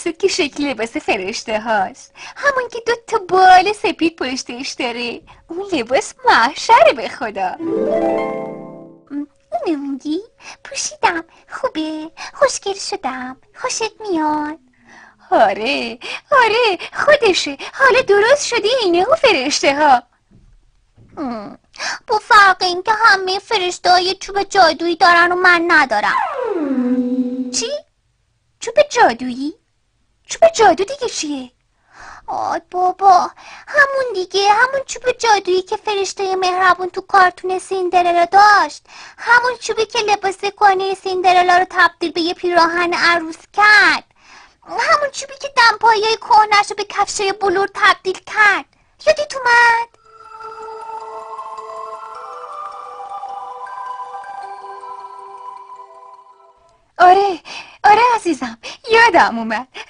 که شکل لباس فرشته هاست، همون که 2 تا بال سپید پشتش داره. اون لباس محشره به خدا. اینو میگی؟ پوشیدم خوبه؟ خوشگل شدم؟ خوشت میاد؟ آره خودشه. حالا درست شدی اینه و فرشته ها. با فرق این که همه فرشته های چوب جادویی دارن و من ندارم. چی؟ چوب جادویی؟ چوب جادو دیگه چیه؟ آی بابا، همون دیگه، همون چوب جادویی که فرشته مهربون تو کارتون سیندرلا داشت. همون چوبی که لباس کهنه سیندرلا رو تبدیل به یه پیراهن عروس کرد. همون چوبی که دمپایی کهنه‌ش رو به کفشای بلور تبدیل کرد. یادت اومد؟ آره عزیزم، یادم اومد.